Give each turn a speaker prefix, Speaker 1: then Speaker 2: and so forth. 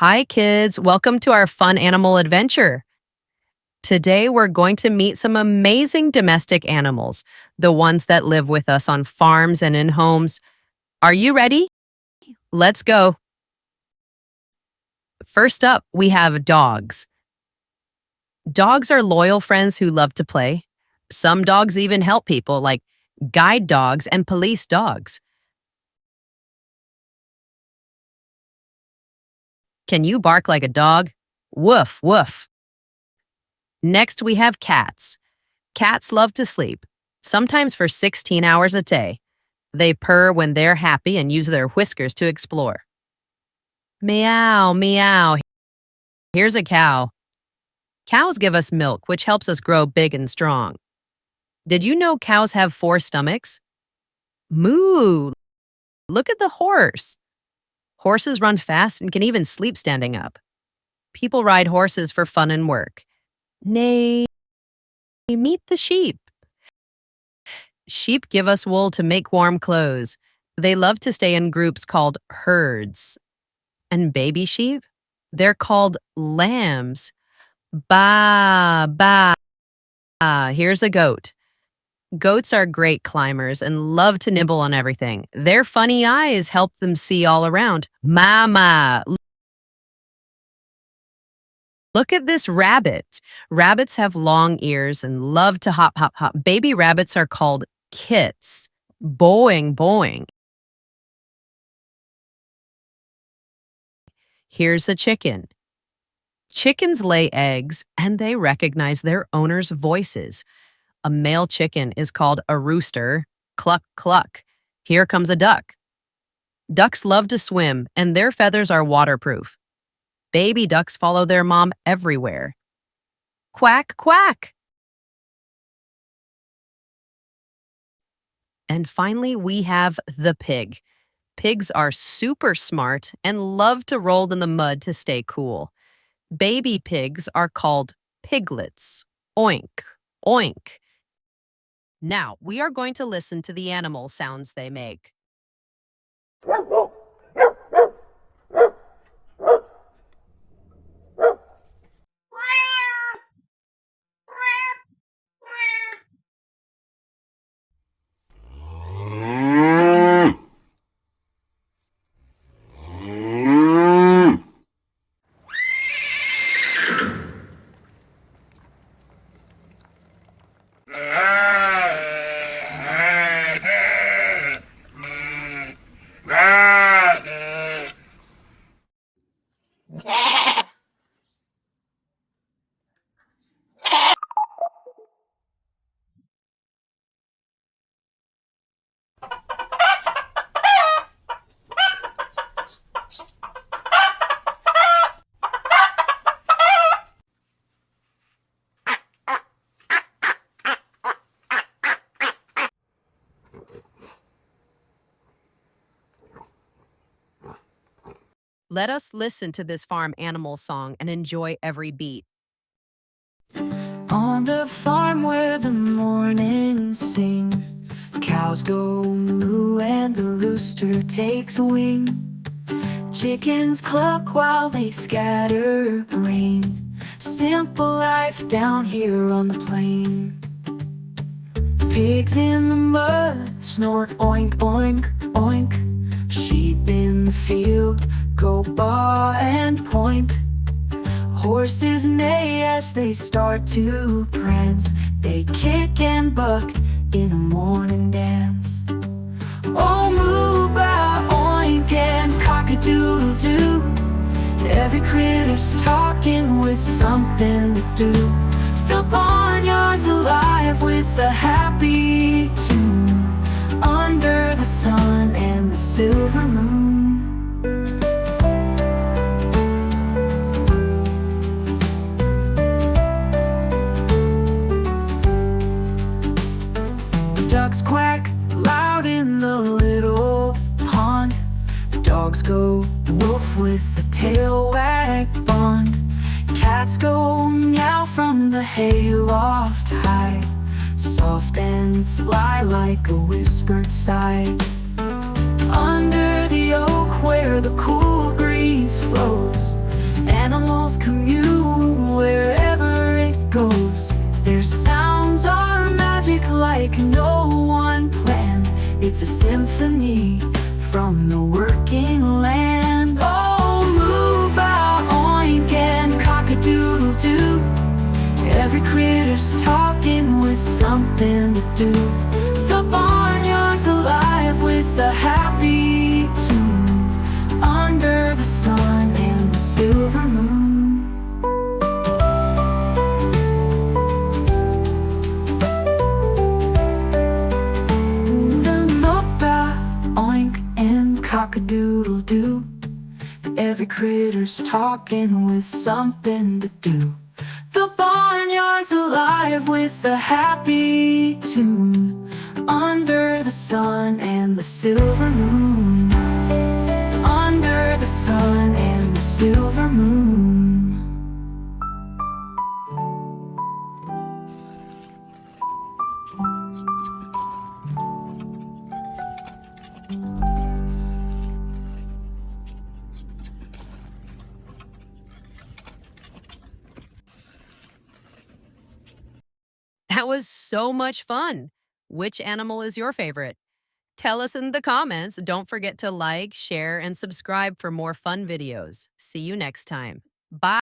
Speaker 1: Hi, kids. Welcome to our fun animal adventure. Today, we're going to meet some amazing domestic animals, the ones that live with us on farms and in homes. Are you ready? Let's go. First up, we have dogs. Dogs are loyal friends who love to play. Some dogs even help people, like guide dogs and police dogs. Can you bark like a dog? Woof, woof. Next, we have cats. Cats love to sleep, sometimes for 16 hours a day. They purr when they're happy and use their whiskers to explore. Meow, meow. Here's a cow. Cows give us milk, which helps us grow big and strong. Did you know cows have 4 stomachs? Moo! Look at the horse. Horses run fast and can even sleep standing up. People ride horses for fun and work. Nay, meet the sheep. Sheep give us wool to make warm clothes. They love to stay in groups called herds. And baby sheep? They're called lambs. Ba, ba. Here's a goat. Goats are great climbers and love to nibble on everything. Their funny eyes help them see all around. Mama. Look at this rabbit. Rabbits have long ears and love to hop, hop, hop. Baby rabbits are called kits. Boing, boing. Here's a chicken. Chickens lay eggs and they recognize their owner's voices. A male chicken is called a rooster. Cluck, cluck. Here comes a duck. Ducks love to swim and their feathers are waterproof. Baby ducks follow their mom everywhere. Quack, quack. And finally, we have the pig. Pigs are super smart and love to roll in the mud to stay cool. Baby pigs are called piglets. Oink, oink. Now, we are going to listen to the animal sounds they make. Let us listen to this farm animal song and enjoy every beat.
Speaker 2: On the farm where the mornings sing, cows go moo and the rooster takes wing. Chickens cluck while they scatter grain. Simple life down here on the plain. Pigs in the mud snort oink, oink, oink. Sheep in the field go baa and point. Horses neigh as they start to prance. They kick and buck in a morning dance. Oh, moo, ba, oink, and cock-a-doodle-doo. Every critter's talking with something to do. The barnyard's alive with a happy tune, under the sun and the silver moon. Ducks quack loud in the little pond. Dogs go woof with the tail wag bond. Cats go meow from the hayloft high, soft and sly like a whispered sigh. Under the oak where the cool breeze flows, Animals commune wherever it goes. Their sounds are magic like no one planned. It's a symphony from the working land. Oh, moo, bow, oink, and cock-a-doodle-doo. Every critter's talking with something to do. The barnyard's alive with a happy tune, under the sun and the silver moon. Oink and cock-a-doodle-doo. Every critter's talking with something to do. The barnyard's alive with a happy tune, under the sun and the silver moon. Under the sun and the silver moon.
Speaker 1: That was so much fun. Which animal is your favorite? Tell us in the comments. Don't forget to like, share, and subscribe for more fun videos. See you next time. Bye.